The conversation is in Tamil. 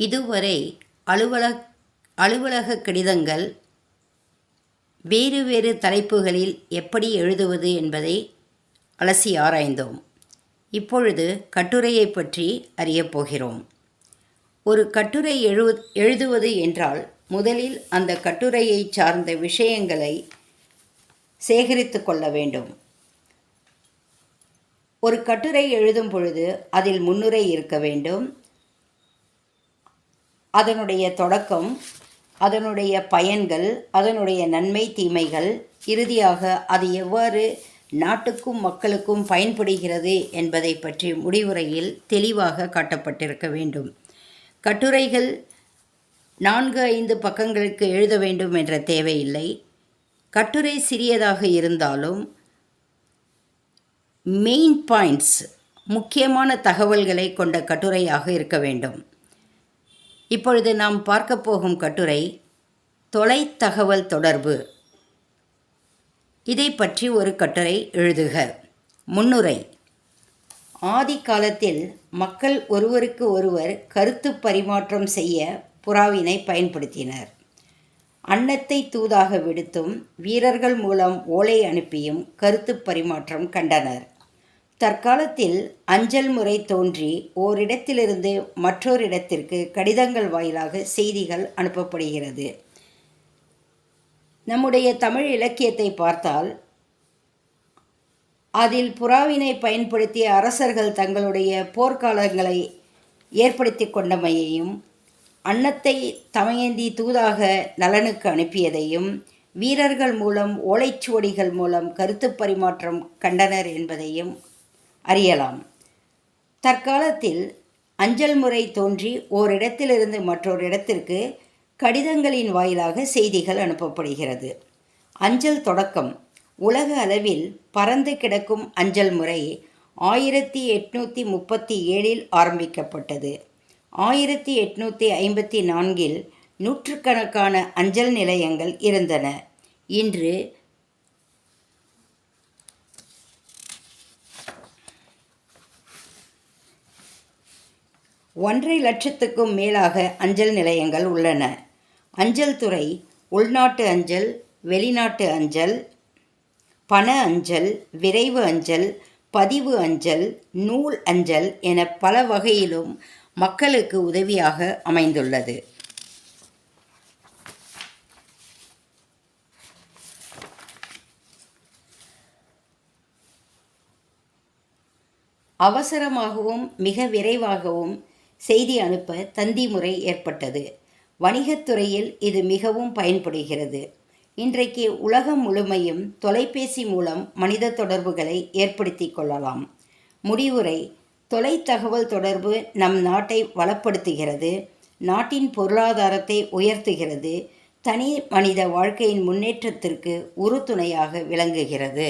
இதுவரை அலுவலக கடிதங்கள் வேறு வேறு தலைப்புகளில் எப்படி எழுதுவது என்பதை அலசி ஆராய்ந்தோம். இப்பொழுது கட்டுரையை பற்றி அறியப் போகிறோம். ஒரு கட்டுரை எழுதுவது என்றால் முதலில் அந்த கட்டுரையை சார்ந்த விஷயங்களை சேகரித்து கொள்ள வேண்டும். ஒரு கட்டுரை எழுதும் பொழுது அதில் முன்னுரை இருக்க வேண்டும். அதனுடைய தொடக்கம், அதனுடைய பயன்கள், அதனுடைய நன்மை தீமைகள், இறுதியாக அது எவ்வாறு நாட்டுக்கும் மக்களுக்கும் பயன்படுகிறது என்பதை பற்றி முடிவுரையில் தெளிவாக காட்டப்பட்டிருக்க வேண்டும். கட்டுரைகள் 4-5 பக்கங்களுக்கு எழுத வேண்டும் என்ற தேவையில்லை. கட்டுரை சிறியதாக இருந்தாலும் மெயின் பாயிண்ட்ஸ், முக்கியமான தகவல்களை கொண்ட கட்டுரையாக இருக்க வேண்டும். இப்பொழுது நாம் பார்க்க போகும் கட்டுரை தொலைத்தகவல் தொடர்பு. இதை பற்றி ஒரு கட்டுரை எழுதுக. முன்னுரை. ஆதி காலத்தில் மக்கள் ஒருவருக்கு ஒருவர் கருத்து பரிமாற்றம் செய்ய புறாவினை பயன்படுத்தினர். அன்னத்தை தூதாக விடுத்தும் வீரர்கள் மூலம் ஓலை அனுப்பியும் கருத்து பரிமாற்றம் கண்டனர். தற்காலத்தில் அஞ்சல் முறை தோன்றி ஓரிடத்திலிருந்து மற்றொரு இடத்திற்கு கடிதங்கள் வாயிலாக செய்திகள் அனுப்பப்படுகிறது. நம்முடைய தமிழ் இலக்கியத்தை பார்த்தால் அதில் புறாவினை பயன்படுத்திய அரசர்கள் தங்களுடைய போர்க்காலங்களை ஏற்படுத்தி கொண்டமையையும், அன்னத்தை தமையந்தி தூதாக நலனுக்கு அனுப்பியதையும், வீரர்கள் மூலம் ஓலைச்சுவடிகள் மூலம் கருத்து பரிமாற்றம் கண்டனர் என்பதையும் அறியலாம். தற்காலத்தில் அஞ்சல் முறை தோன்றி ஓரிடத்திலிருந்து மற்றொரு இடத்திற்கு கடிதங்களின் வாயிலாக செய்திகள் அனுப்பப்படுகிறது. அஞ்சல் தொடக்கம் உலக அளவில் பரந்து கிடக்கும் அஞ்சல் முறை 1837 ஆரம்பிக்கப்பட்டது. 1854 நூற்றுக்கணக்கான அஞ்சல் நிலையங்கள் இருந்தன. இன்று 1.5 லட்சத்துக்கும் மேலாக அஞ்சல் நிலையங்கள் உள்ளன. அஞ்சல் துறை உள்நாட்டு அஞ்சல், வெளிநாட்டு அஞ்சல், பண அஞ்சல், விரைவு அஞ்சல், பதிவு அஞ்சல், நூல் அஞ்சல் என பல வகையிலும் மக்களுக்கு உதவியாக அமைந்துள்ளது. அவசரமாகவும் மிக விரைவாகவும் செய்தி அனுப்ப தந்தி முறை ஏற்பட்டது. வணிகத்துறையில் இது மிகவும் பயன்படுகிறது. இன்றைக்கு உலகம் முழுமையும் தொலைபேசி மூலம் மனித தொடர்புகளை ஏற்படுத்தி கொள்ளலாம். முடிவுரை. தொலைத்தகவல் தொடர்பு நம் நாட்டை வளப்படுத்துகிறது, நாட்டின் பொருளாதாரத்தை உயர்த்துகிறது, தனி மனித வாழ்க்கையின் முன்னேற்றத்திற்கு உறுதுணையாக விளங்குகிறது.